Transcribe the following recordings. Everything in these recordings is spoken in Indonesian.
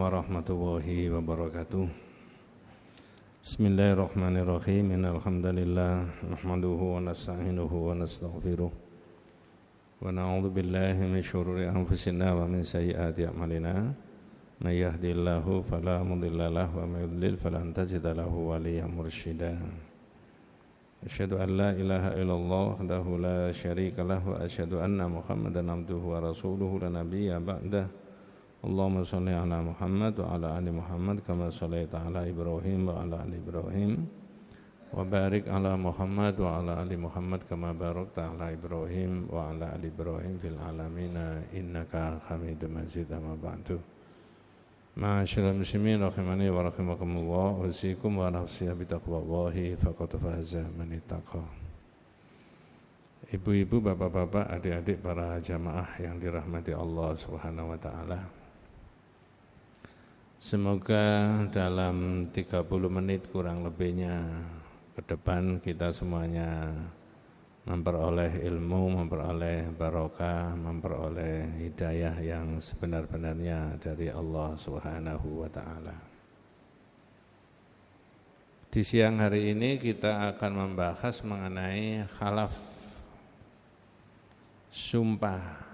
warahmatullahi wabarakatuh. Bismillahirrahmanirrahim. Innalhamdalillah nahmaduhu wa nasta'inuhu wa nastaghfiruh wa na'udzu billahi min syururi anfusina wa min sayyiati a'malina. May yahdihillahu fala mudilla lahu wa may yudlil falan tajida lahu waliyyan mursyida. Asyhadu an la ilaha illallah wahdahu la syarika lahu wa asyhadu anna Muhammadan abduhu wa rasuluhu la nabiyya ba'dah. Allahumma shalli ala Muhammad wa ala ali Muhammad kama shallaita ala Ibrahim wa ala ali Ibrahim wa barik ala Muhammad wa ala ali Muhammad kama barakta ala Ibrahim wa ala ali Ibrahim fil alamin innaka Hamidum Majid. Amma ba'du. Ma'asyiral muslimin rahimani wa rahimakumullah, usikum wa nafsi bi taqwallahi faqad faza man ittaqa. Ibu-ibu, bapak-bapak, adik-adik para jamaah yang dirahmati Allah Subhanahu wa taala. Semoga dalam 30 menit kurang lebihnya ke depan kita semuanya memperoleh ilmu, memperoleh barokah, memperoleh hidayah yang sebenar-benarnya dari Allah Subhanahu wa taala. Di siang hari ini kita akan membahas mengenai khalaf, sumpah.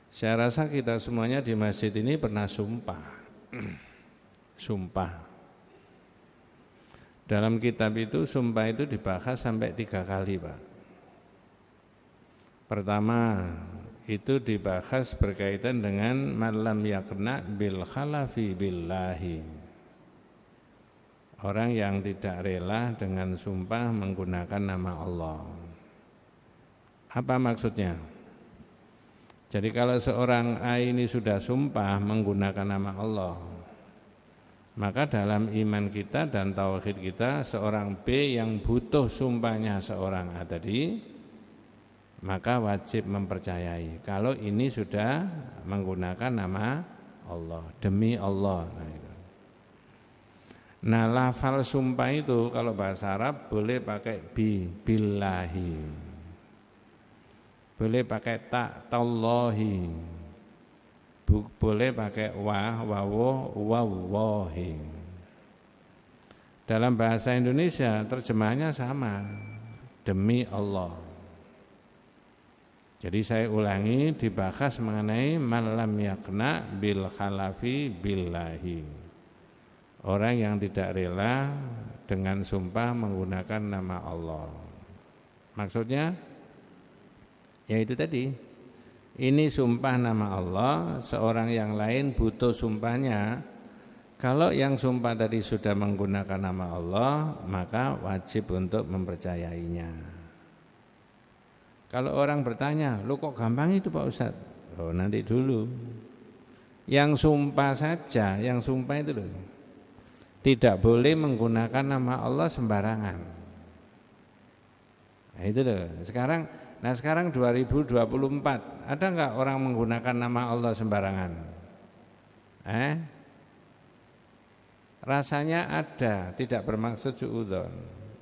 Saya rasa kita semuanya di masjid ini pernah sumpah. Sumpah. Dalam kitab itu sumpah itu dibahas sampai 3 kali, Pak. Pertama, itu dibahas berkaitan dengan malam yakna bil khalafi billahi. Orang yang tidak rela dengan sumpah menggunakan nama Allah. Apa maksudnya? Jadi kalau seorang A ini sudah sumpah menggunakan nama Allah, maka dalam iman kita dan tauhid kita, seorang B yang butuh sumpahnya seorang A tadi, maka wajib mempercayai kalau ini sudah menggunakan nama Allah, demi Allah. Nah, lafal sumpah itu kalau bahasa Arab boleh pakai billahi. Boleh pakai tak, tallahi. Boleh pakai wawahi. Dalam bahasa Indonesia terjemahnya sama, demi Allah. Jadi saya ulangi, dibahas mengenai malam yakna bil khalafi billahi. Orang yang tidak rela dengan sumpah menggunakan nama Allah. Maksudnya yaitu tadi, ini sumpah nama Allah, seorang yang lain butuh sumpahnya. Kalau yang sumpah tadi sudah menggunakan nama Allah, maka wajib untuk mempercayainya. Kalau orang bertanya, "Loh kok gampang itu Pak Ustadz?" Oh, nanti dulu. Yang sumpah saja, yang sumpah itu loh, tidak boleh menggunakan nama Allah sembarangan. Nah, itu loh. Sekarang 2024, ada enggak orang menggunakan nama Allah sembarangan? Rasanya ada, tidak bermaksud suudzon.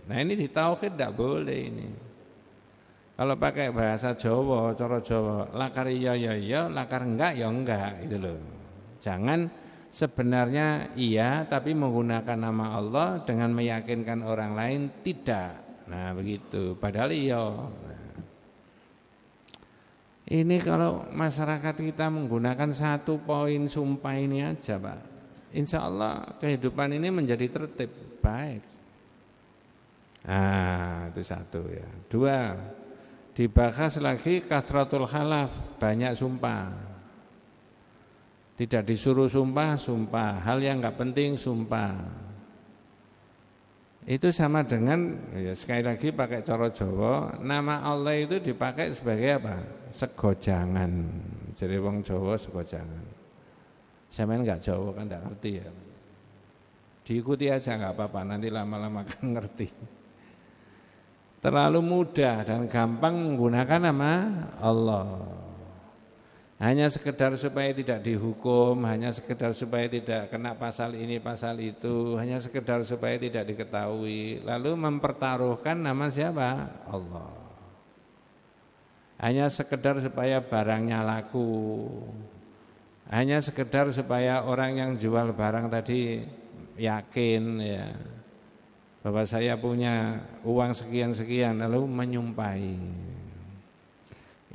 Nah, ini di tauhid tidak boleh ini. Kalau pakai bahasa Jawa, cara Jawa, lakar iya ya iya, lakar enggak ya enggak, itu loh. Jangan sebenarnya iya tapi menggunakan nama Allah dengan meyakinkan orang lain tidak. Nah, begitu. Padahal iya. Ini kalau masyarakat kita menggunakan 1 poin sumpah ini aja, Pak, insya Allah kehidupan ini menjadi tertib, baik. Nah, itu 1 ya. 2, dibahas lagi kathratul khalaf, banyak sumpah. Tidak disuruh sumpah, sumpah. Hal yang enggak penting, sumpah. Itu sama dengan, ya sekali lagi pakai cara Jawa, nama Allah itu dipakai sebagai apa? Segojangan. Jadi wong Jawa segojangan. Sampeyan enggak Jawa kan enggak ngerti ya. Diikuti aja enggak apa-apa, nanti lama-lama kan ngerti. Terlalu mudah dan gampang menggunakan nama Allah. hanya sekedar supaya tidak dihukum, hanya sekedar supaya tidak kena pasal ini, pasal itu, hanya sekedar supaya tidak diketahui, lalu mempertaruhkan nama siapa? Allah. Hanya sekedar supaya barangnya laku, hanya sekedar supaya orang yang jual barang tadi yakin ya bahwa saya punya uang sekian-sekian, lalu menyumpahi.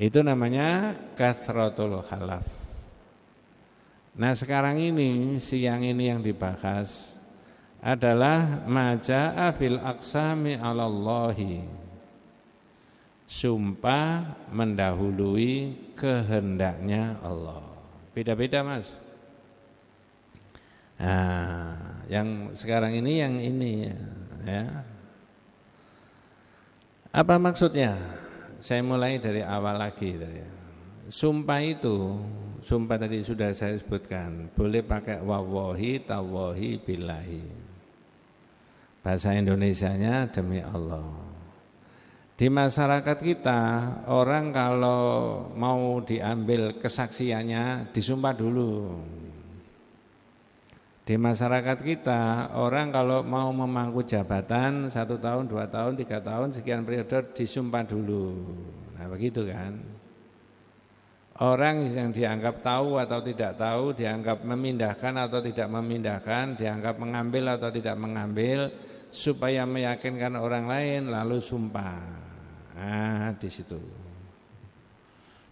Itu namanya kathratul khalaf. Nah sekarang ini, siang ini yang dibahas adalah maja'a fil aqsami 'alallahi. Sumpah mendahului kehendaknya Allah. Beda-beda Mas. Nah, yang sekarang ini yang ini ya. Apa maksudnya? Saya mulai dari awal lagi tadi. Sumpah itu, sumpah tadi sudah saya sebutkan, boleh pakai wallahi, tawahi, billahi. Bahasa Indonesianya demi Allah. Di masyarakat kita, orang kalau mau diambil kesaksiannya disumpah dulu. Di masyarakat kita, orang kalau mau memangku jabatan 1 tahun, 2 tahun, 3 tahun, sekian periode disumpah dulu. Nah begitu kan. Orang yang dianggap tahu atau tidak tahu, dianggap memindahkan atau tidak memindahkan, dianggap mengambil atau tidak mengambil, supaya meyakinkan orang lain lalu sumpah. Nah di situ.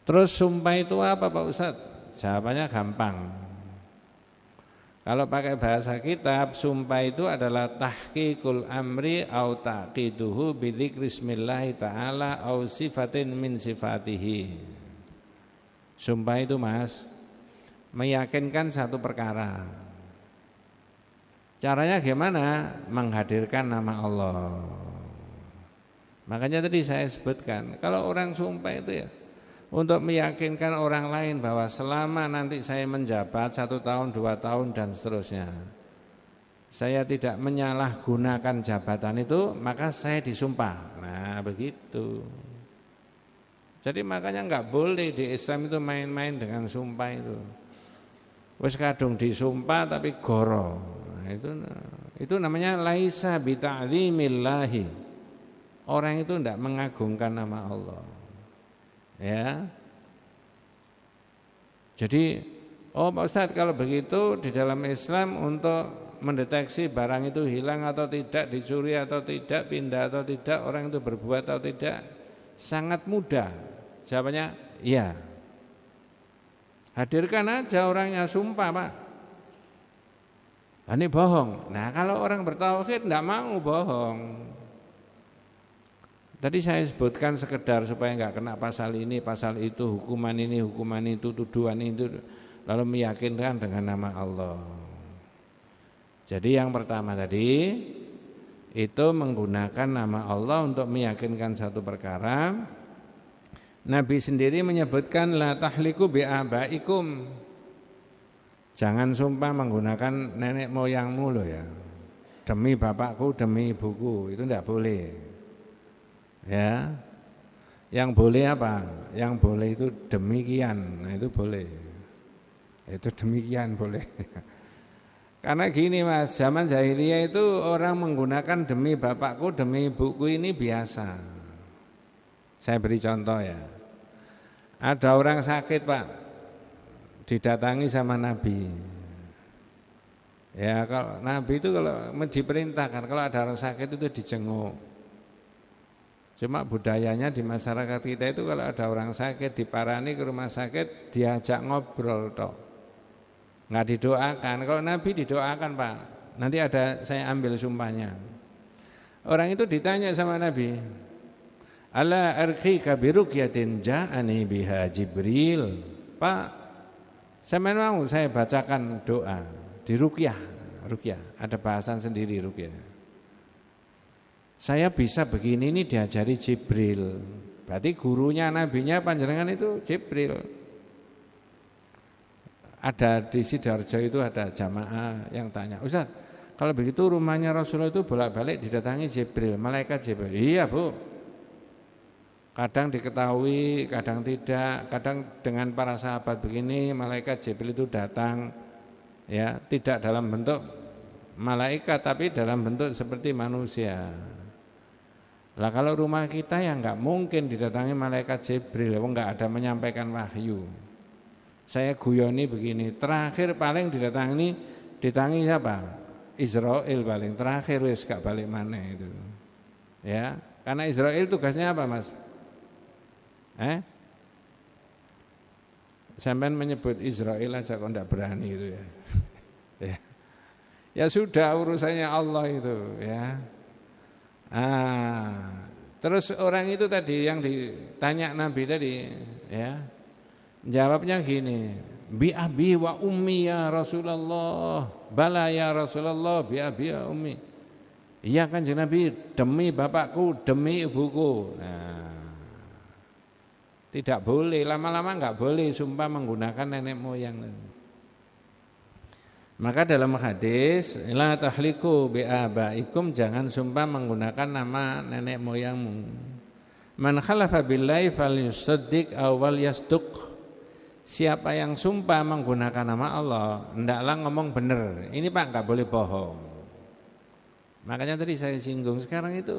Terus sumpah itu apa Pak Ustadz? Jawabannya gampang. Kalau pakai bahasa kitab, sumpah itu adalah tahqiqul amri au taqiduhu bi dzikrismillahi ta'ala au sifatin min sifatihi. Sumpah itu Mas, meyakinkan satu perkara. Caranya gimana? Menghadirkan nama Allah. Makanya tadi saya sebutkan, kalau orang sumpah itu ya untuk meyakinkan orang lain bahwa selama nanti saya menjabat 1 tahun, 2 tahun dan seterusnya, saya tidak menyalahgunakan jabatan itu, maka saya disumpah. Nah begitu. Jadi makanya enggak boleh di Islam itu main-main dengan sumpah itu. Wis kadung disumpah tapi goro. Nah, itu namanya laisa bita'zimillahi. Orang itu enggak mengagungkan nama Allah. Ya. Jadi, Pak Ustadz kalau begitu di dalam Islam untuk mendeteksi barang itu hilang atau tidak, dicuri atau tidak, pindah atau tidak, orang itu berbuat atau tidak, sangat mudah. Jawabannya iya. Hadirkan aja orangnya sumpah Pak. Ini bohong. Nah kalau orang bertauhid tidak mau bohong. Tadi saya sebutkan sekedar supaya enggak kena pasal ini, pasal itu, hukuman ini, hukuman itu, tuduhan itu, lalu meyakinkan dengan nama Allah. Jadi yang pertama tadi itu menggunakan nama Allah untuk meyakinkan satu perkara. Nabi sendiri menyebutkan la tahliku bi abaikum. Jangan sumpah menggunakan nenek moyangmu loh ya. Demi bapakku, demi ibuku, itu enggak boleh. Ya, yang boleh apa? Yang boleh itu demikian, nah itu boleh. Itu demikian boleh. Karena gini Mas, zaman jahiliyah itu orang menggunakan demi bapakku, demi ibuku ini biasa. Saya beri contoh ya. Ada orang sakit Pak, didatangi sama Nabi. Ya kalau Nabi itu kalau diperintahkan kalau ada orang sakit itu dijenguk. Cuma budayanya di masyarakat kita itu kalau ada orang sakit diparani ke rumah sakit diajak ngobrol toh. Enggak didoakan. Kalau Nabi didoakan Pak. Nanti ada saya ambil sumpahnya. Orang itu ditanya sama Nabi, "Ala arqika bi ruqyatin ja'ani biha Jibril." Pak, saya mau saya bacakan doa di ruqyah. Ruqyah, ada bahasan sendiri ruqyah. Saya bisa begini ini diajari Jibril. Berarti gurunya nabinya panjenengan itu Jibril. Ada di Sidoarjo itu ada jamaah yang tanya, "Ustaz, kalau begitu rumahnya Rasulullah itu bolak-balik didatangi Jibril, malaikat Jibril." "Iya, Bu." Kadang diketahui, kadang tidak. Kadang dengan para sahabat begini, malaikat Jibril itu datang, ya, tidak dalam bentuk malaikat tapi dalam bentuk seperti manusia. Lah kalau rumah kita ya nggak mungkin didatangi malaikat Jibril, nggak ada menyampaikan wahyu. Saya guyoni begini, terakhir paling didatangi siapa? Israel paling terakhir, wis gak balik mana itu. Ya, karena Israel tugasnya apa, Mas? Sampean menyebut Israel aja kok enggak berani itu ya. Ya sudah urusannya Allah itu ya. Terus orang itu tadi yang ditanya Nabi tadi ya. Jawabnya gini, bi abi wa ummi ya Rasulullah. Bala ya Rasulullah, bi abi wa ummi. Iya Kanjeng Nabi, demi bapakku, demi ibuku. Tidak boleh, lama-lama enggak boleh sumpah menggunakan nenek moyang. Maka dalam hadis, la tahliku bi abaikum, jangan sumpah menggunakan nama nenek moyangmu. Man khalafa billahi falyusaddiq aw walyasduq. Siapa yang sumpah menggunakan nama Allah, hendaklah ngomong benar. Ini Pak enggak boleh bohong. Makanya tadi saya singgung, sekarang itu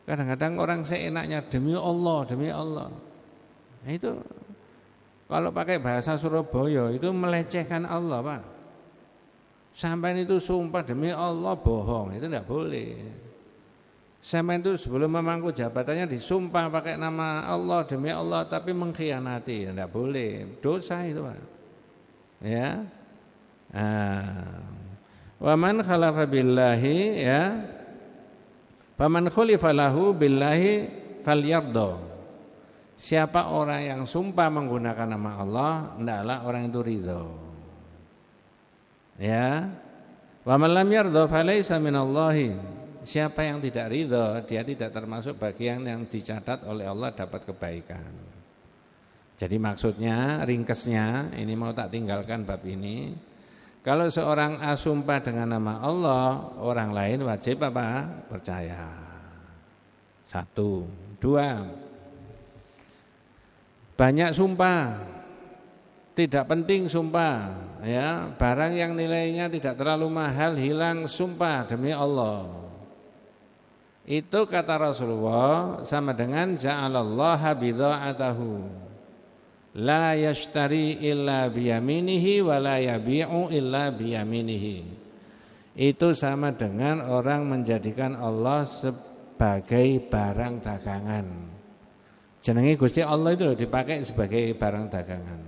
kadang-kadang orang seenaknya demi Allah, demi Allah. Nah, itu kalau pakai bahasa Surabaya itu melecehkan Allah, Pak. Sampai itu sumpah demi Allah bohong, itu tidak boleh. Sampai itu sebelum memangku jabatannya disumpah pakai nama Allah demi Allah tapi mengkhianati, tidak boleh, dosa itu Pak. Ya. Wa man khalafa billahi ya. Faman khulifa lahu billahi falyarda. Siapa orang yang sumpah menggunakan nama Allah, hendaklah orang itu ridho. Ya. Wa man lam yarda falaysa minallahi. Siapa yang tidak ridho, dia tidak termasuk bagian yang dicatat oleh Allah dapat kebaikan. Jadi maksudnya, ringkesnya, ini mau tak tinggalkan bab ini. Kalau seorang sumpah dengan nama Allah, orang lain wajib apa? Percaya. 1, 2. Banyak sumpah, tidak penting sumpah, ya. Barang yang nilainya tidak terlalu mahal hilang sumpah demi Allah. Itu kata Rasulullah sama dengan ja'alallaha bidha'atahu la yashtari illa biyaminihi wa la yabi'u illa biyaminihi. Itu sama dengan orang menjadikan Allah sebagai barang dagangan. Jenenge Gusti Allah itu loh dipakai sebagai barang dagangan.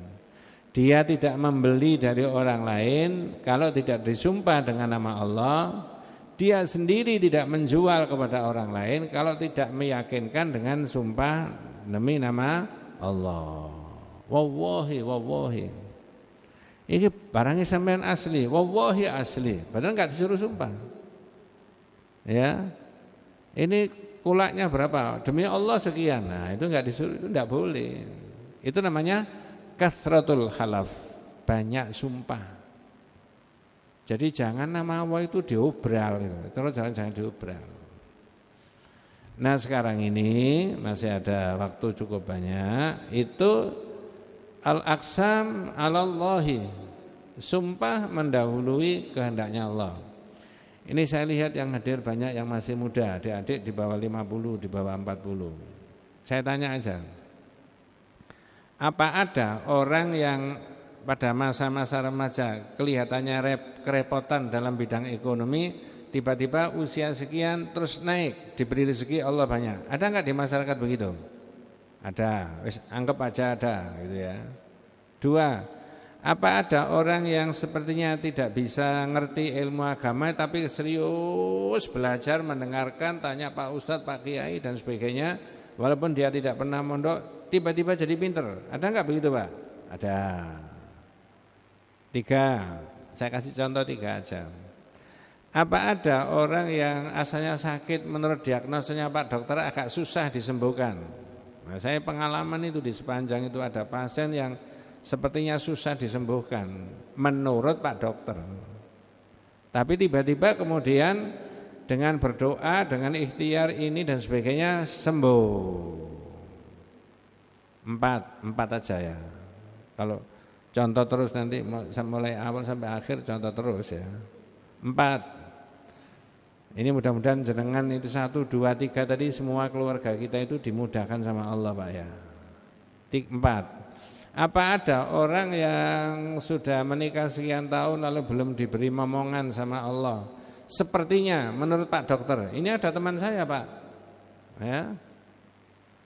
Dia tidak membeli dari orang lain kalau tidak disumpah dengan nama Allah. Dia sendiri tidak menjual kepada orang lain kalau tidak meyakinkan dengan sumpah demi nama Allah. Wallahi, wallahi. Ini barangnya sampean asli, wallahi asli. Padahal enggak disuruh sumpah. Ya. Ini kulaknya berapa? Demi Allah sekian. Nah, itu enggak disuruh, itu enggak boleh. Itu namanya kathratul khalaf, banyak sumpah. Jadi jangan nama Allah itu diobral, terus jangan diobral. Nah sekarang ini masih ada waktu cukup banyak. Itu al-aqsam 'alallahi, sumpah mendahului kehendaknya Allah. Ini saya lihat yang hadir banyak yang masih muda, adik-adik di bawah 50, di bawah 40. Saya tanya aja, apa ada orang yang pada masa-masa remaja kelihatannya kerepotan dalam bidang ekonomi, tiba-tiba usia sekian terus naik, diberi rezeki Allah banyak. Ada enggak di masyarakat begitu? Ada, anggap aja ada gitu ya. 2, apa ada orang yang sepertinya tidak bisa ngerti ilmu agama tapi serius belajar, mendengarkan, tanya Pak Ustadz, Pak Kiai dan sebagainya, walaupun dia tidak pernah mondok, tiba-tiba jadi pinter? Ada enggak begitu Pak? Ada. 3, saya kasih contoh 3 aja. Apa ada orang yang asalnya sakit menurut diagnosanya Pak dokter agak susah disembuhkan? Nah, saya pengalaman itu di sepanjang itu ada pasien yang sepertinya susah disembuhkan menurut Pak dokter. Tapi tiba-tiba kemudian dengan berdoa, dengan ikhtiar ini dan sebagainya sembuh. Empat aja ya. Kalau contoh terus nanti mulai awal sampai akhir contoh terus ya. 4. Ini mudah-mudahan jenengan itu 1, 2, 3 tadi semua keluarga kita itu dimudahkan sama Allah Pak ya. 4. Apa ada orang yang sudah menikah sekian tahun lalu belum diberi momongan sama Allah? Sepertinya menurut Pak Dokter, ini ada teman saya Pak ya.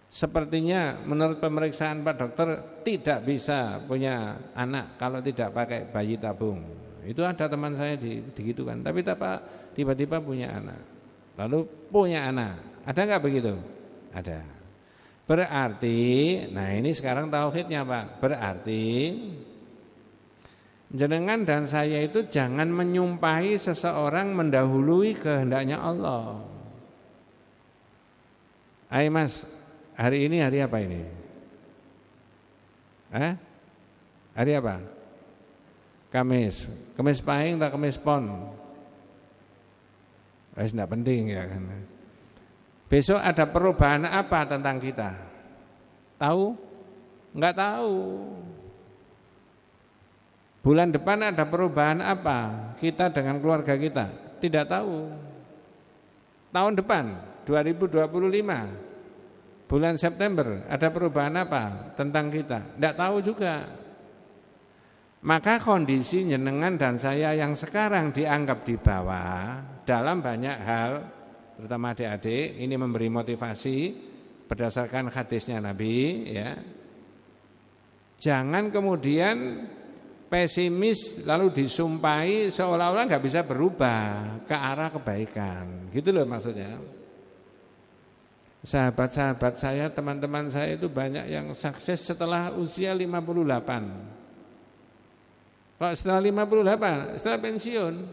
Sepertinya menurut pemeriksaan Pak Dokter tidak bisa punya anak kalau tidak pakai bayi tabung. Itu ada teman saya digitukan. Tapi tiba-tiba punya anak. Lalu punya anak. Ada enggak begitu? Ada. Berarti, nah ini sekarang tauhidnya Pak. Berarti jenengan dan saya itu jangan menyumpahi seseorang mendahului kehendaknya Allah. Ayo Mas, hari ini hari apa ini? Hari apa? Kamis Pahing atau Kamis Pon? Tidak penting ya kan. Besok ada perubahan apa tentang kita? Tahu? Enggak tahu. Bulan depan ada perubahan apa kita dengan keluarga kita? Tidak tahu. Tahun depan 2025 bulan September ada perubahan apa tentang kita? Tidak tahu juga. Maka kondisi jenengan dan saya yang sekarang dianggap di bawah dalam banyak hal, terutama adik-adik, ini memberi motivasi berdasarkan hadisnya Nabi ya. Jangan kemudian pesimis lalu disumpahi seolah-olah nggak bisa berubah ke arah kebaikan. Gitu loh maksudnya. Sahabat-sahabat saya, teman-teman saya itu banyak yang sukses setelah usia 58. Kalau setelah 58, setelah pensiun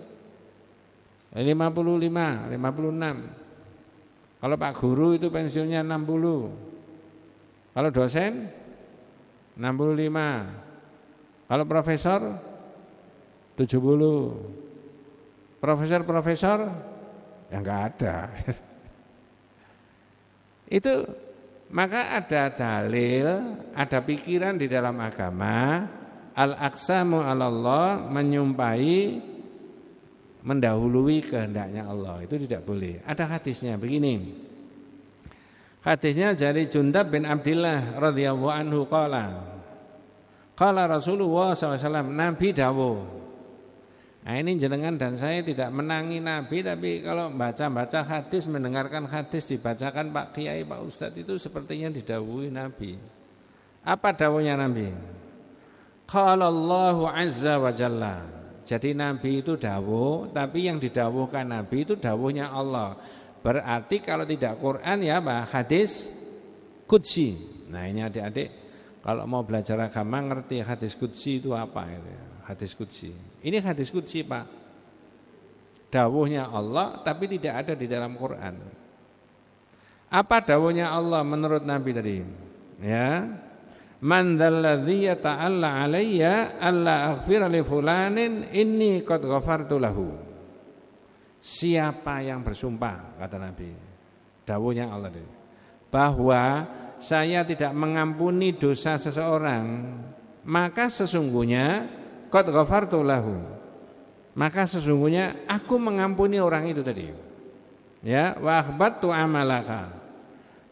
55, 56. Kalau Pak Guru itu pensiunnya 60. Kalau dosen 65. Kalau profesor 70. Profesor ya enggak ada. Itu maka ada dalil, ada pikiran di dalam agama. Al-aqsamu 'alallah, menyumpahi mendahului kehendaknya Allah, itu tidak boleh. Ada hadisnya begini. Hadisnya dari Jundab bin Abdillah radhiyallahu anhu qala Rasulullah SAW, Nabi dawuh. Nah ini jenengan dan saya tidak menangi Nabi, tapi kalau baca-baca hadis, mendengarkan hadis dibacakan Pak Kiai, Pak Ustadz, itu sepertinya didawuhi Nabi. Apa dawuhnya Nabi? Qala Allahu azza wa jalla. Jadi Nabi itu dawuh, tapi yang didawuhkan Nabi itu dawuhnya Allah. Berarti kalau tidak Quran ya Pak, hadis qudsi. Nah ini adik-adik kalau mau belajar agama ngerti hadis qudsi itu apa itu ya. Hadis qudsi. Ini hadis qudsi Pak. Dawuhnya Allah tapi tidak ada di dalam Quran. Apa dawuhnya Allah menurut Nabi tadi? Ya. Man dzalladzi yata'alla 'alayya alla aghfira li fulanin inni qad ghafartu lahu. Siapa yang bersumpah, kata Nabi, dawuhnya Allah ini, bahwa saya tidak mengampuni dosa seseorang, maka sesungguhnya qad ghafartu lahu, maka sesungguhnya aku mengampuni orang itu tadi. Ya, wa akhbattu amalaka.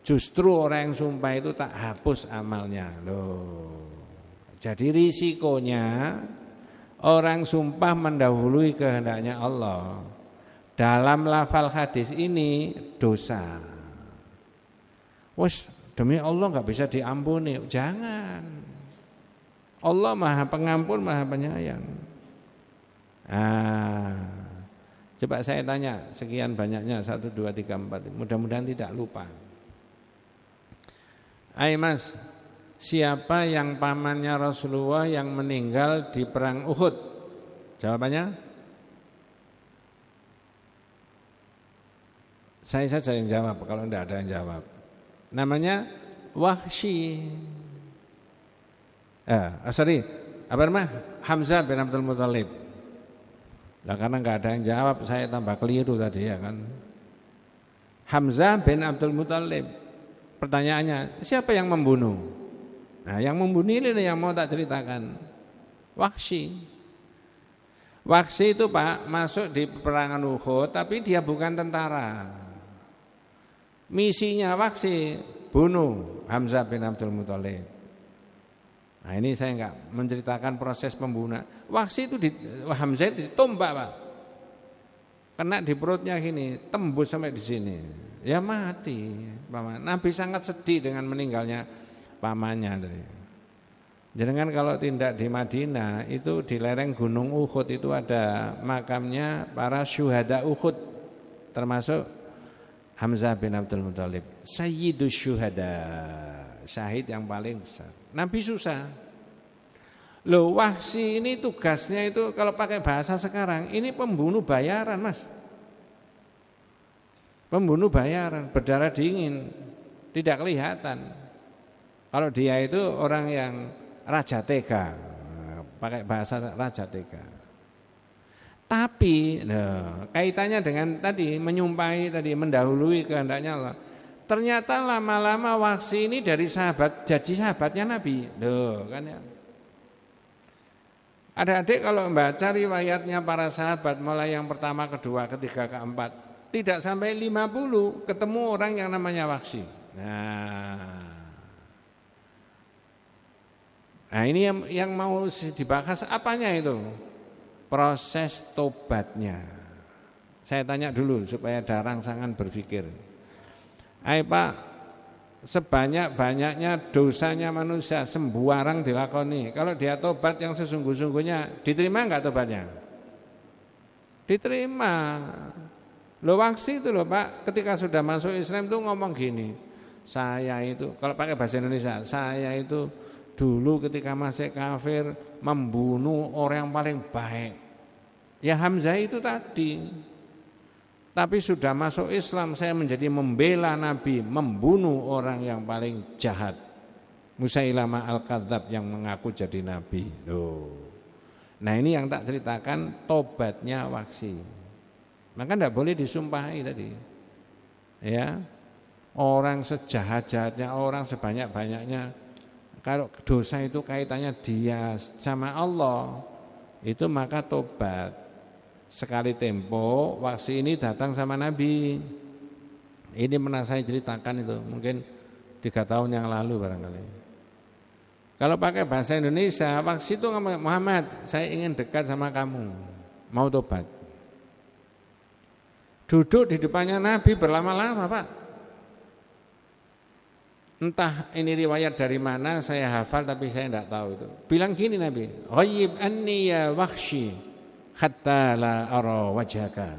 Justru orang yang sumpah itu tak hapus amalnya loh. Jadi risikonya orang sumpah mendahului kehendaknya Allah. Dalam lafal hadis ini dosa. Wes demi Allah nggak bisa diampuni. Jangan. Allah Maha Pengampun, Maha Penyayang. Coba saya tanya sekian banyaknya 1, 2, 3, 4. Mudah-mudahan tidak lupa. Ayo Mas, siapa yang pamannya Rasulullah yang meninggal di perang Uhud? Jawabannya? Saya saja yang jawab kalau tidak ada yang jawab. Namanya Wahsy. Hamzah bin Abdul Muthalib. Nah, karena enggak ada yang jawab, saya tambah keliru tadi ya kan. Hamzah bin Abdul Muthalib. Pertanyaannya, siapa yang membunuh? Nah, yang membunuh ini yang mau tak ceritakan. Wahsy. Wahsy itu Pak masuk di peperangan Uhud, tapi dia bukan tentara. Misinya Wahsy bunuh Hamzah bin Abdul Muthalib. Nah, ini saya enggak menceritakan proses pembunuhan. Wahsy itu Hamzah ditombak Pak. Kena di perutnya gini, tembus sampai di sini. Ya mati. Nabi sangat sedih dengan meninggalnya pamannya tadi. Jangan kalau tindak di Madinah itu di lereng Gunung Uhud itu ada makamnya para syuhada Uhud, termasuk Hamzah bin Abdul Muthalib, Sayyidus Syuhada, syahid yang paling besar. Nabi susah. Loh, Wahsy ini tugasnya itu kalau pakai bahasa sekarang ini pembunuh bayaran, Mas. Pembunuh bayaran, berdarah dingin, tidak kelihatan. Kalau dia itu orang yang raja tega, pakai bahasa raja tega. Tapi kaitannya dengan tadi menyumpahi tadi, mendahului kehendaknya Allah. Ternyata lama-lama Wahsy ini dari sahabat jadi sahabatnya Nabi. Loh, kan ya. Adik-adik kalau membaca riwayatnya para sahabat mulai yang pertama, kedua, ketiga, keempat, tidak sampai 50 ketemu orang yang namanya Wahsy. Nah ini yang mau dibahas apanya itu? Proses tobatnya. Saya tanya dulu supaya ada rangsangan berpikir. Ayo Pak, sebanyak-banyaknya dosanya manusia sembarang dilakoni. Kalau dia tobat yang sesungguh-sungguhnya, diterima enggak tobatnya? Diterima. Loh Wahsy itu loh Pak, ketika sudah masuk Islam itu ngomong gini. Saya itu, kalau pakai bahasa Indonesia, saya itu dulu ketika masih kafir membunuh orang yang paling baik. Ya Hamzah itu tadi. Tapi sudah masuk Islam saya menjadi membela Nabi, membunuh orang yang paling jahat. Musailamah al-Kadzab yang mengaku jadi Nabi. Loh. Nah ini yang tak ceritakan tobatnya Wahsy. Maka tidak boleh disumpahi tadi. Ya, orang sejahat-jahatnya, orang sebanyak-banyaknya, kalau dosa itu kaitannya dia sama Allah, itu maka tobat. Sekali tempo Wahsy ini datang sama Nabi. Ini pernah saya ceritakan itu, mungkin 3 tahun yang lalu barangkali. Kalau pakai bahasa Indonesia, Wahsy itu ngomong, Muhammad, saya ingin dekat sama kamu, mau tobat. Duduk di depannya Nabi berlama-lama Pak. Entah ini riwayat dari mana, saya hafal tapi saya tidak tahu itu. Bilang gini Nabi, ghaib anni ya Wahsy hatta la ara wajhaka.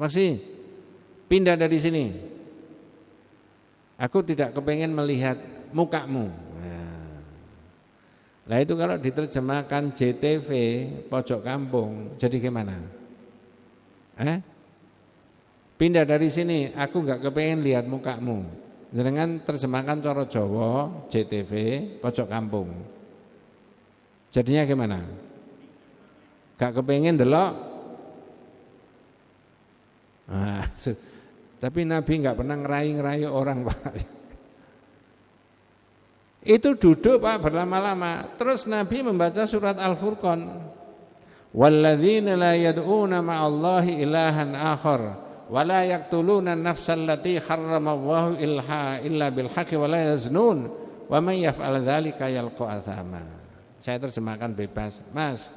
Wahsy, pindah dari sini. Aku tidak kepengen melihat mukamu. Nah itu kalau diterjemahkan JTV pojok kampung, jadi gimana? Pindah dari sini, aku enggak kepengen lihat mukamu. Jenengan terjemahkan cara Jawa JTV pojok kampung. Jadinya gimana? Gak kepengen delok. Tapi Nabi gak pernah ngerayu-ngerayu orang Pak. Itu duduk Pak berlama-lama. Terus Nabi membaca surat Al-Furqan. Walladzina la yad'una ma'allahi ilahan akhar wa la yaqtuluna an-nafsal lati harramallahu illa bil haqqi wa la yaznun wa may yaf'al dzalika yalqa athama. Saya terjemahkan bebas, Mas.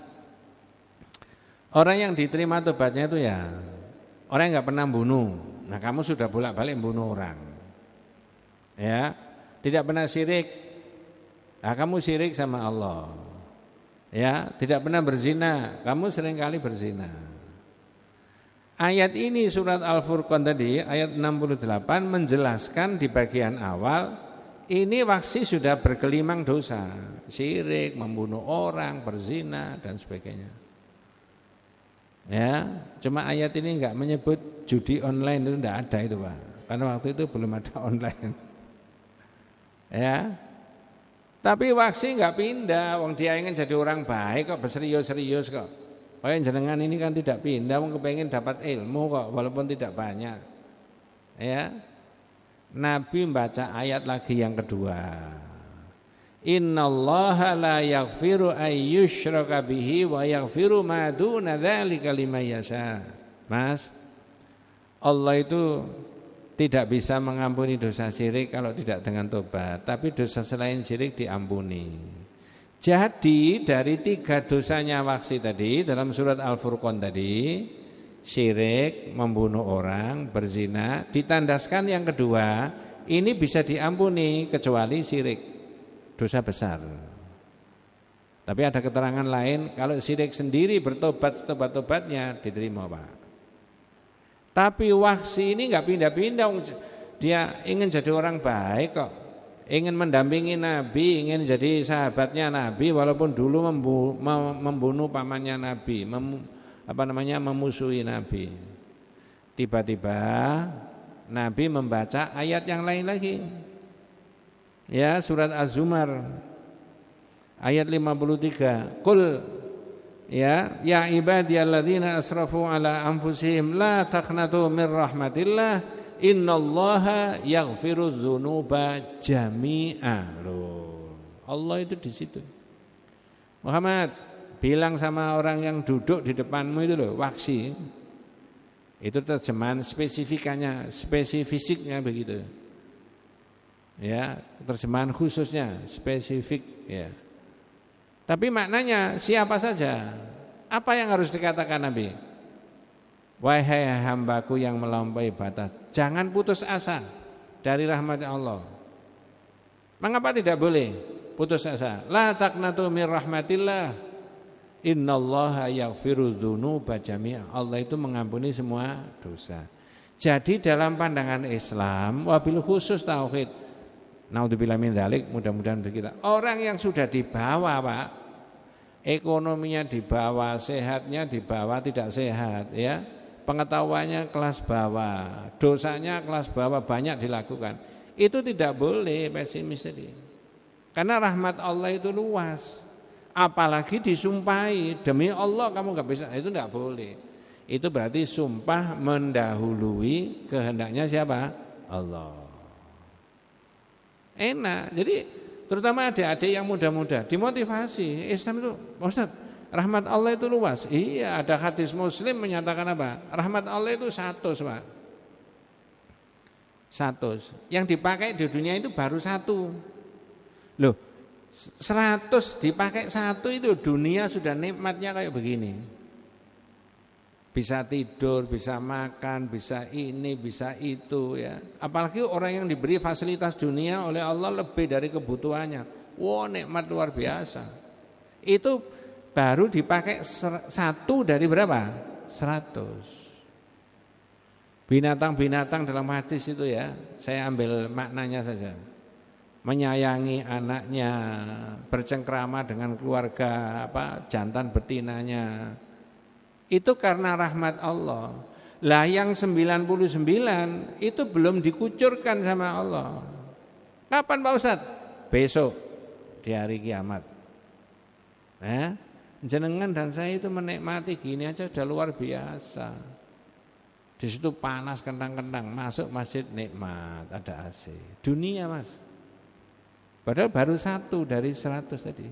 Orang yang diterima tobatnya itu ya orang yang enggak pernah bunuh. Nah, kamu sudah bolak-balik bunuh orang. Ya, tidak pernah syirik. Nah, kamu syirik sama Allah. Ya, tidak pernah berzina, kamu seringkali berzina. Ayat ini surat Al-Furqan tadi ayat 68 menjelaskan di bagian awal ini Wahsy sudah bergelimang dosa, syirik, membunuh orang, berzina dan sebagainya. Ya, cuma ayat ini enggak menyebut judi online, itu enggak ada itu Pak. Karena waktu itu belum ada online. Ya. Tapi Wahsy enggak pindah, wong dia ingin jadi orang baik kok, berserius-serius kok. Yang jenengan ini kan tidak pindah, wong kepengen dapat ilmu kok walaupun tidak banyak. Ya. Nabi membaca ayat lagi yang kedua. Innallaha la yaghfiru ay yushraka bihi wa yaghfiru ma duna dzalika liman yasha. Mas, Allah itu tidak bisa mengampuni dosa syirik kalau tidak dengan tobat, tapi dosa selain syirik diampuni. Jadi dari 3 dosanya Wahsy tadi dalam surat Al-Furqan tadi, syirik, membunuh orang, berzina, ditandaskan yang kedua, ini bisa diampuni kecuali syirik, dosa besar. Tapi ada keterangan lain, kalau syirik sendiri bertobat setobat-tobatnya diterima, Pak. Tapi Wahsy ini enggak pindah-pindah, dia ingin jadi orang baik kok. Ingin mendampingi Nabi, ingin jadi sahabatnya Nabi, walaupun dulu membunuh pamannya Nabi, memusuhi Nabi. Tiba-tiba Nabi membaca ayat yang lain lagi. Ya, surat Az-Zumar ayat 53. Qul ya ibadiyalladzina asrafu ala anfusihim la taqnatu mir rahmatillah. Innallaha yaghfiru dzunuba jami'a. Loh, Allah itu di situ. Muhammad, bilang sama orang yang duduk di depanmu itu loh, Wahsy. Itu terjemahan spesifiknya begitu. Ya, terjemahan khususnya, spesifik ya. Tapi maknanya siapa saja? Apa yang harus dikatakan Nabi? Wahai hambaku yang melampaui batas, jangan putus asa dari rahmat Allah. Mengapa tidak boleh putus asa? La taqnatu mir rahmatillah. Innallaha yaghfiru dzunuba jami'a. Allah itu mengampuni semua dosa. Jadi dalam pandangan Islam, wabil khusus tauhid, naudzubillah min dzalik, mudah-mudahan begitu. Orang yang sudah dibawa, Pak, ekonominya dibawa, sehatnya dibawa, tidak sehat, ya. Pengetahuannya kelas bawah, dosanya kelas bawah, banyak dilakukan. Itu tidak boleh pesimis tadi. Karena rahmat Allah itu luas. Apalagi disumpahi, demi Allah kamu enggak bisa, itu enggak boleh. Itu berarti sumpah mendahului kehendaknya siapa? Allah. Enak. Jadi terutama adik-adik yang muda-muda dimotivasi. Islam itu, Ustaz, rahmat Allah itu luas. Iya, ada hadis Muslim menyatakan apa? Rahmat Allah itu 100, Pak. 100. Yang dipakai di dunia itu baru 1. Loh, 100 dipakai 1 itu dunia sudah nikmatnya kayak begini. Bisa tidur, bisa makan, bisa ini, bisa itu ya. Apalagi orang yang diberi fasilitas dunia oleh Allah lebih dari kebutuhannya. Wah, nikmat luar biasa. Itu baru dipakai 1 dari berapa? 100. Binatang-binatang dalam hadis itu ya, saya ambil maknanya saja. Menyayangi anaknya, bercengkrama dengan keluarga, jantan betinanya. Itu karena rahmat Allah. Lah yang 99 itu belum dikucurkan sama Allah. Kapan Pak Ustadz? Besok di hari kiamat. Jenengan dan saya itu menikmati gini aja sudah luar biasa. Di situ panas kentang-kentang, masuk masjid nikmat, ada AC. Dunia, Mas. Padahal baru 1 dari 100 tadi.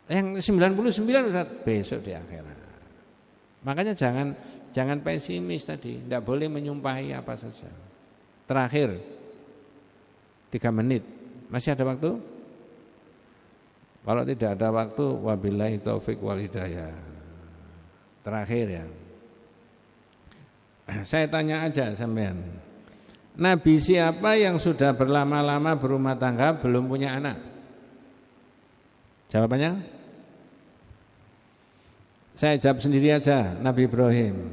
Yang 99 Ustaz, besok di akhirat. Makanya jangan pesimis tadi, tidak boleh menyumpahi apa saja. Terakhir 3 menit. Masih ada waktu? Kalau tidak ada waktu, wabillahi taufik wal hidayah. Terakhir ya. Saya tanya aja sampean. Nabi siapa yang sudah berlama-lama berumah tangga belum punya anak? Jawabannya? Saya jawab sendiri aja, Nabi Ibrahim.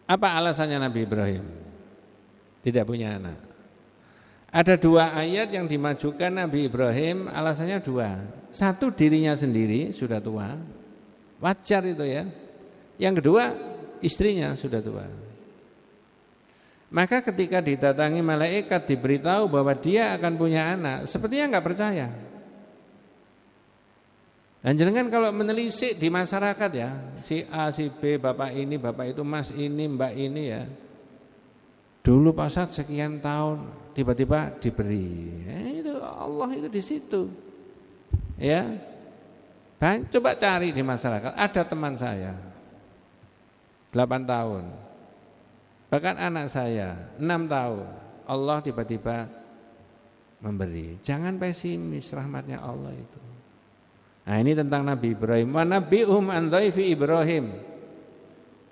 Apa alasannya Nabi Ibrahim? Tidak punya anak. Ada 2 ayat yang dimajukan Nabi Ibrahim, alasannya 2. 1 dirinya sendiri sudah tua, wajar itu ya. Yang kedua istrinya sudah tua. Maka ketika didatangi malaikat diberitahu bahwa dia akan punya anak, sepertinya enggak percaya. Dan jangan kalau menelisik di masyarakat ya, si A, si B, bapak ini, bapak itu, mas ini, mbak ini ya. Dulu Pak Ustadz sekian tahun tiba-tiba diberi. Itu Allah itu di situ. Ya. Coba cari di masyarakat, ada teman saya 8 tahun. Bahkan anak saya 6 tahun. Allah tiba-tiba memberi. Jangan pesimis, rahmatnya Allah itu. Nah, ini tentang Nabi Ibrahim. Wa nabi'hum an dhaifi Ibrahim.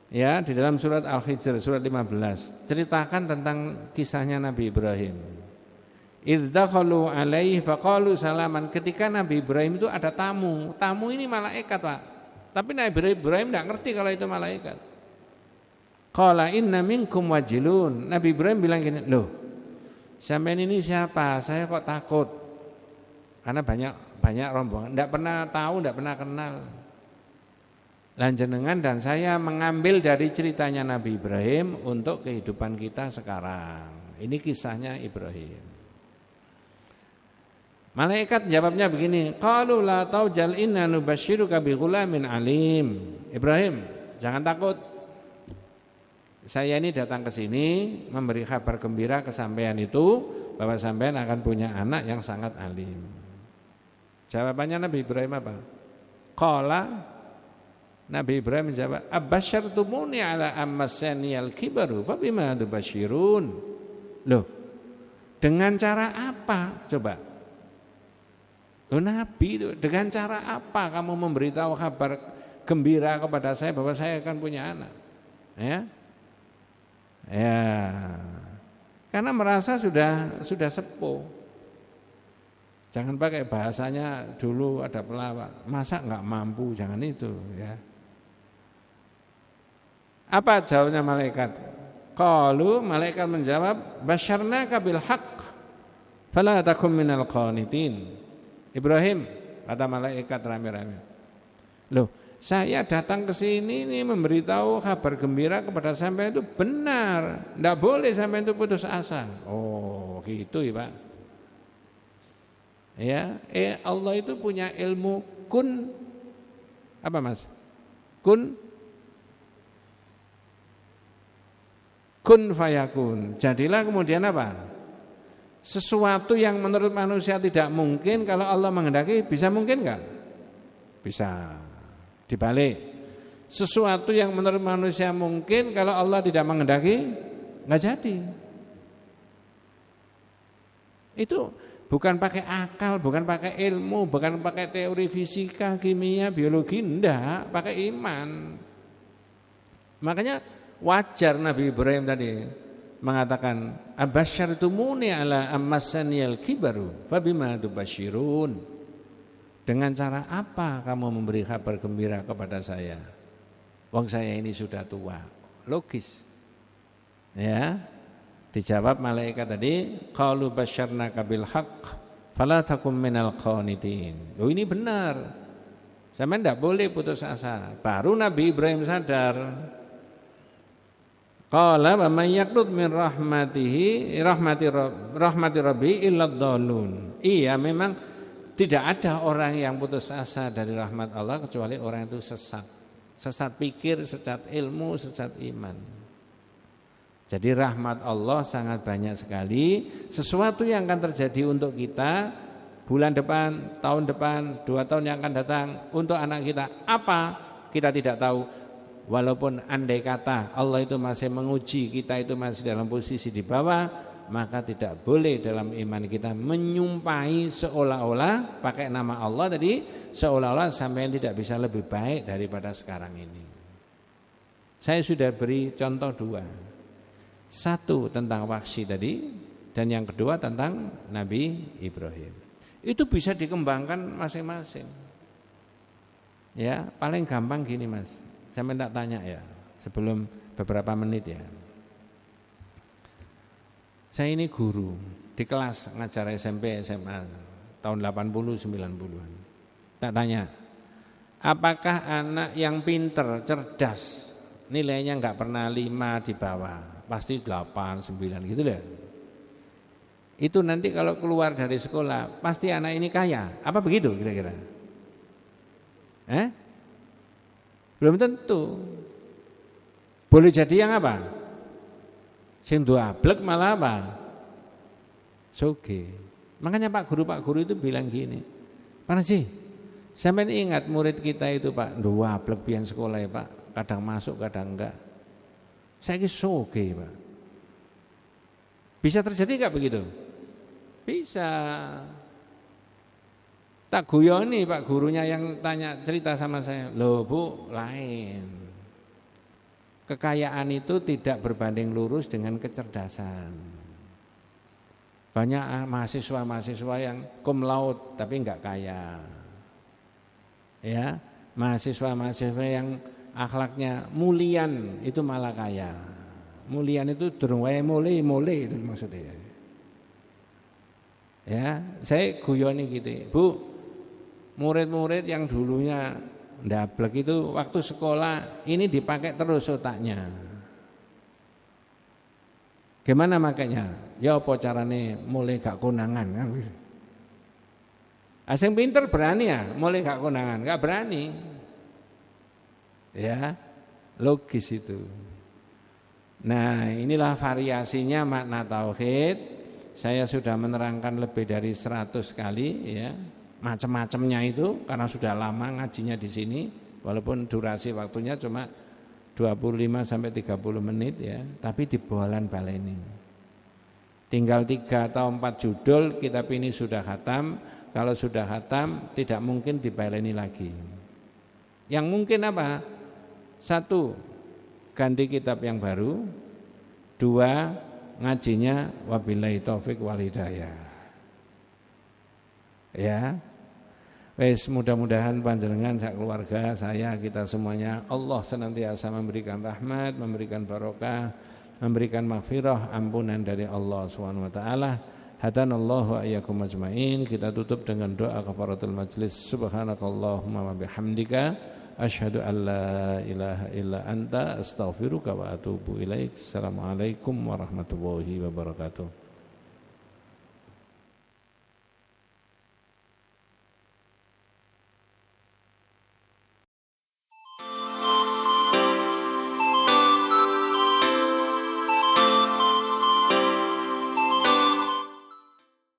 Ya, di dalam surat Al-Hijr surat 15 ceritakan tentang kisahnya Nabi Ibrahim. Idz dakhalu alaihi faqalu salaman. Ketika Nabi Ibrahim itu ada tamu. Tamu ini malaikat, Pak. Tapi Nabi Ibrahim enggak ngerti kalau itu malaikat. Qala inna minkum wajilun. Nabi Ibrahim bilang gini, "Loh, sampean ini siapa? Saya kok takut." Karena banyak rombongan, enggak pernah tahu, enggak pernah kenal. Lanjenengan dan saya mengambil dari ceritanya Nabi Ibrahim untuk kehidupan kita sekarang. Ini kisahnya Ibrahim. Malaikat jawabnya begini, qalu la taujal inna nubasyiruka bi ghulamin alim. Ibrahim, jangan takut. Saya ini datang ke sini memberi kabar gembira ke sampean itu bahwa sampean akan punya anak yang sangat alim. Jawabannya Nabi Ibrahim apa? Qala, Nabi Ibrahim menjawab, abasyartumuni ala ammasani al-kibaru fa bima tubasyirun. Loh, dengan cara apa? Coba. Loh, Nabi itu dengan cara apa kamu memberitahu kabar gembira kepada saya bahwa saya akan punya anak? Ya. Karena merasa sudah sepuh. Jangan pakai bahasanya dulu ada pelawak, masa enggak mampu, jangan itu ya. Apa jawabnya malaikat? Qalu, malaikat menjawab, basyarnaka bil haqq fala takum minal qanitin. Ibrahim, kata malaikat rame-rame. Loh, saya datang ke sini ini memberitahu kabar gembira kepada sampean itu benar. Enggak boleh sampean itu putus asa. Oh, gitu ya, Pak. Ya, Allah itu punya ilmu kun apa, Mas? Kun fayakun. Jadilah kemudian apa? Sesuatu yang menurut manusia tidak mungkin, kalau Allah menghendaki bisa mungkin enggak? Bisa. Dibalik. Sesuatu yang menurut manusia mungkin, kalau Allah tidak menghendaki enggak jadi. Itu bukan pakai akal, bukan pakai ilmu, bukan pakai teori fisika, kimia, biologi, enggak, pakai iman. Makanya wajar Nabi Ibrahim tadi mengatakan, abasyartumuni ala ammassaniyal kibaru fabima tubasyirun. Dengan cara apa kamu memberi kabar gembira kepada saya? Wong saya ini sudah tua. Logis. Ya. Dijawab malaikat tadi, qalu basyarnaka bil haqq fala takum minal qanitin. Loh, ini benar. Sampeyan enggak boleh putus asa. Baru Nabi Ibrahim sadar. Qala wa may yaqnut min rahmatihi rahmati rabbi illa dhallun. Iya, memang tidak ada orang yang putus asa dari rahmat Allah kecuali orang itu sesat. Sesat pikir, sesat ilmu, sesat iman. Jadi rahmat Allah sangat banyak sekali. Sesuatu yang akan terjadi untuk kita bulan depan, tahun depan, 2 tahun yang akan datang, untuk anak kita apa kita tidak tahu. Walaupun andai kata Allah itu masih menguji kita, itu masih dalam posisi di bawah, maka tidak boleh dalam iman kita menyumpahi seolah-olah pakai nama Allah tadi, seolah-olah sampai tidak bisa lebih baik daripada sekarang ini. Saya sudah beri contoh 2. Satu tentang Wahsy tadi, dan yang kedua tentang Nabi Ibrahim. Itu bisa dikembangkan masing-masing. Ya, paling gampang gini, Mas. Saya minta tanya ya, sebelum beberapa menit ya. Saya ini guru di kelas ngajar SMP, SMA tahun 80, 90-an. Tak tanya, apakah anak yang pinter, cerdas, nilainya enggak pernah 5 di bawah, pasti 8, 9 gitu lah. Itu nanti kalau keluar dari sekolah, pasti anak ini kaya. Apa begitu kira-kira? Belum tentu. Boleh jadi yang apa? Sing duablek malah apa? Sugih. Makanya Pak Guru itu bilang gini, Pak Naji, sampean ingat murid kita itu Pak, duablek pian sekolah ya Pak, kadang masuk kadang enggak. Saiki sugih Pak. Bisa terjadi enggak begitu? Bisa. Tak guyoni Pak gurunya yang tanya cerita sama saya, loh Bu, lain. Kekayaan itu tidak berbanding lurus dengan kecerdasan. Banyak mahasiswa-mahasiswa yang cum laude tapi enggak kaya. Ya, mahasiswa-mahasiswa yang akhlaknya mulian itu malah kaya. Mulian itu durung wae mule itu maksudnya. Ya, saya guyoni gitu. Bu, murid-murid yang dulunya ndablek itu waktu sekolah ini dipakai terus otaknya. Gimana makanya? Ya apa carane mulai gak konangan kan? Asing pinter berani ya, mulai gak konangan, gak berani. Ya, logis itu. Nah, inilah variasinya makna tauhid. Saya sudah menerangkan lebih dari 100 kali ya. Macam-macamnya itu karena sudah lama ngajinya di sini, walaupun durasi waktunya cuma 25 sampai 30 menit ya, tapi dibolan-baleni. Tinggal 3 atau 4 judul kitab ini sudah khatam. Kalau sudah khatam tidak mungkin dibaleni lagi. Yang mungkin apa? 1, ganti kitab yang baru. 2, ngajinya wabillahi taufik wal hidayah. Ya. Wes mudah-mudahan panjenengan sak keluarga saya kita semuanya Allah senantiasa memberikan rahmat, memberikan barokah, memberikan maghfirah, ampunan dari Allah Subhanahu wa taala. Hadanallahu wa iyyakum ajmain. Kita tutup dengan doa kafaratul majlis. Subhanakallahumma wa bihamdika asyhadu an la ilaha illa anta astaghfiruka wa atubu ilaik. Assalamualaikum warahmatullahi wabarakatuh.